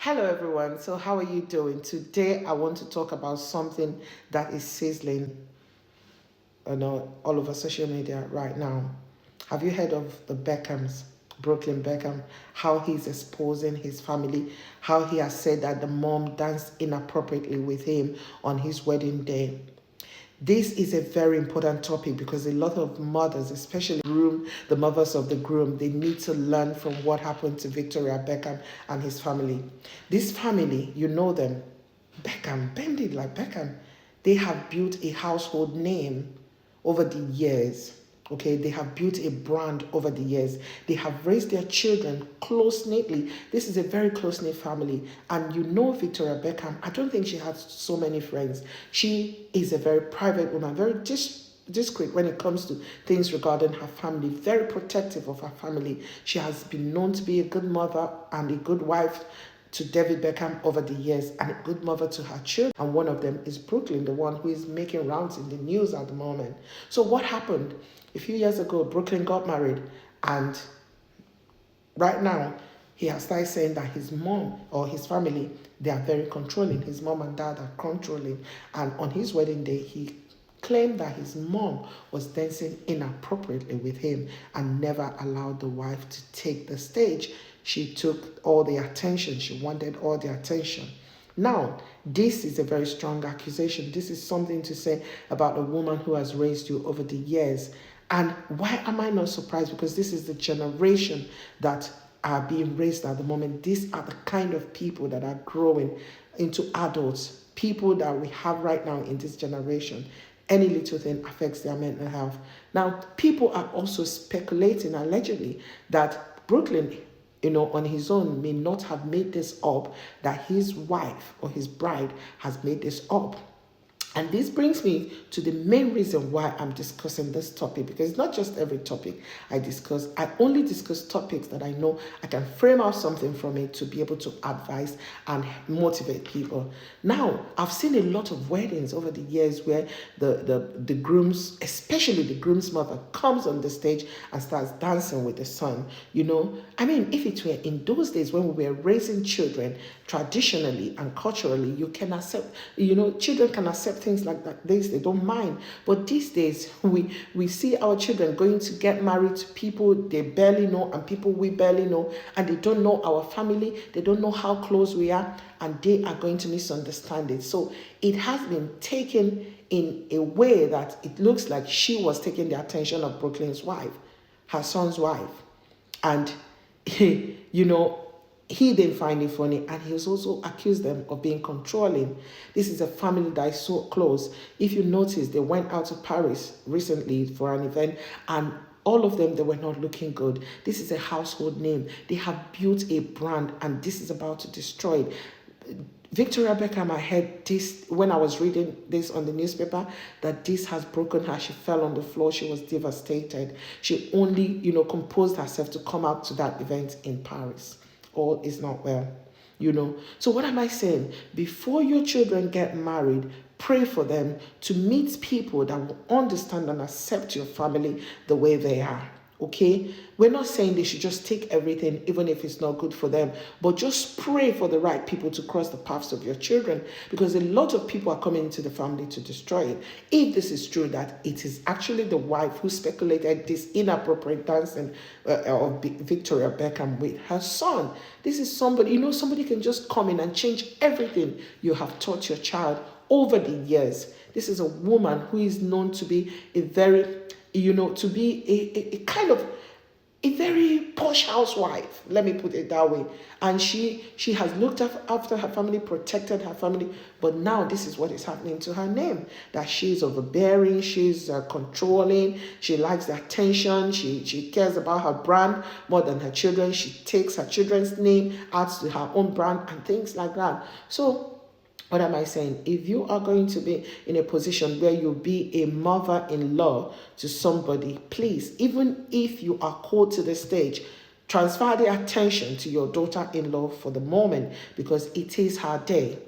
Hello everyone. So how are you doing? Today I want to talk about something that is sizzling, all over social media right now. Have you heard of the Beckhams, Brooklyn Beckham? How he's exposing his family, how he has said that the mom danced inappropriately with him on his wedding day. This is a very important topic because a lot of mothers, especially the mothers of the groom, they need to learn from what happened to Victoria Beckham and his family. This family, you know them, Beckham, bended like Beckham. They have built a household name over the years. Okay, they have built a brand over the years. They have raised their children close knitly. This is a very close knit family. And you know Victoria Beckham, I don't think she has so many friends. She is a very private woman, very discreet when it comes to things regarding her family, very protective of her family. She has been known to be a good mother and a good wife to David Beckham over the years and a good mother to her children. And one of them is Brooklyn, the one who is making rounds in the news at the moment. So what happened? A few years ago, Brooklyn got married, and right now, he has started saying that his mom or his family, they are very controlling. His mom and dad are controlling. And on his wedding day, he claimed that his mom was dancing inappropriately with him and never allowed the wife to take the stage. She took all the attention. She wanted all the attention. Now, this is a very strong accusation. This is something to say about a woman who has raised you over the years. And why am I not surprised? Because this is the generation that are being raised at the moment. These are the kind of people that are growing into adults, people that we have right now in this generation. Any little thing affects their mental health. Now, people are also speculating allegedly that Brooklyn, on his own may not have made this up, that his wife or his bride has made this up. And this brings me to the main reason why I'm discussing this topic, because it's not just every topic I discuss. I only discuss topics that I know I can frame out something from it to be able to advise and motivate people. Now, I've seen a lot of weddings over the years where the grooms, especially the groom's mother, comes on the stage and starts dancing with the son. If it were in those days when we were raising children traditionally and culturally, you can accept, children can accept things like that. They don't mind. But these days, we see our children going to get married to people they barely know and people we barely know, and they don't know our family. They don't know how close we are, and they are going to misunderstand it. So it has been taken in a way that it looks like she was taking the attention of Brooklyn's wife, her son's wife. And, he didn't find it funny, and he has also accused them of being controlling. This is a family that is so close. If you notice, they went out to Paris recently for an event, and all of them, they were not looking good. This is a household name. They have built a brand, and this is about to destroy it. Victoria Beckham, I heard this when I was reading this on the newspaper, that this has broken her. She fell on the floor. She was devastated. She only, composed herself to come out to that event in Paris. All is not well, So what am I saying? Before your children get married, pray for them to meet people that will understand and accept your family the way they are. Okay? We're not saying they should just take everything, even if it's not good for them, but just pray for the right people to cross the paths of your children, because a lot of people are coming into the family to destroy it. If this is true, that it is actually the wife who speculated this inappropriate dancing of Victoria Beckham with her son. This is somebody, somebody can just come in and change everything you have taught your child over the years. This is a woman who is known to be a very to be a kind of a very posh housewife, let me put it that way. And she has looked after her family, protected her family, but now this is what is happening to her name, that she's overbearing, she's controlling, she likes the attention, she cares about her brand more than her children, she takes her children's name, adds to her own brand and things like that. So what am I saying? If you are going to be in a position where you'll be a mother-in-law to somebody, please, even if you are called to the stage, transfer the attention to your daughter-in-law for the moment, because it is her day.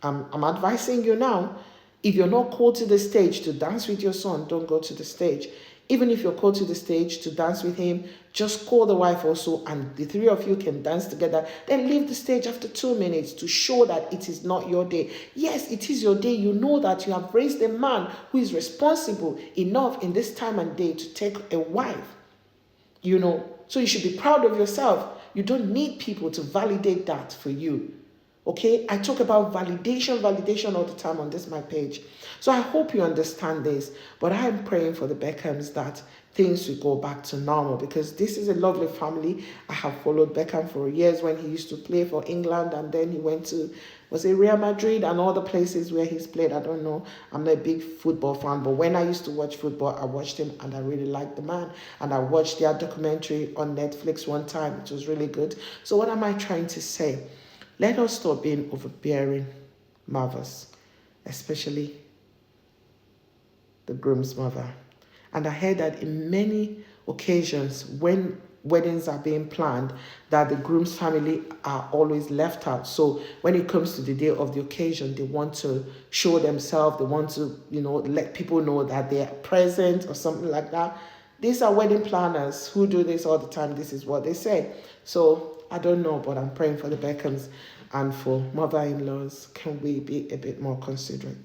I'm advising you now. If you're not called to the stage to dance with your son, don't go to the stage. Even if you're called to the stage to dance with him, just call the wife also, and the three of you can dance together. Then leave the stage after 2 minutes to show that it is not your day. Yes, it is your day. You know that you have raised a man who is responsible enough in this time and day to take a wife. So you should be proud of yourself. You don't need people to validate that for you. Okay, I talk about validation all the time on my page. So I hope you understand this. But I'm praying for the Beckhams that things will go back to normal, because this is a lovely family. I have followed Beckham for years when he used to play for England, and then he went to, was it Real Madrid and all the places where he's played? I don't know. I'm not a big football fan, but when I used to watch football, I watched him and I really liked the man. And I watched their documentary on Netflix one time. It was really good. So what am I trying to say? Let us stop being overbearing mothers, especially the groom's mother. And I heard that in many occasions when weddings are being planned, that the groom's family are always left out. So when it comes to the day of the occasion, they want to show themselves, they want to, let people know that they are present or something like that. These are wedding planners who do this all the time. This is what they say. So I don't know, but I'm praying for the Beckhams and for mother-in-laws. Can we be a bit more considerate?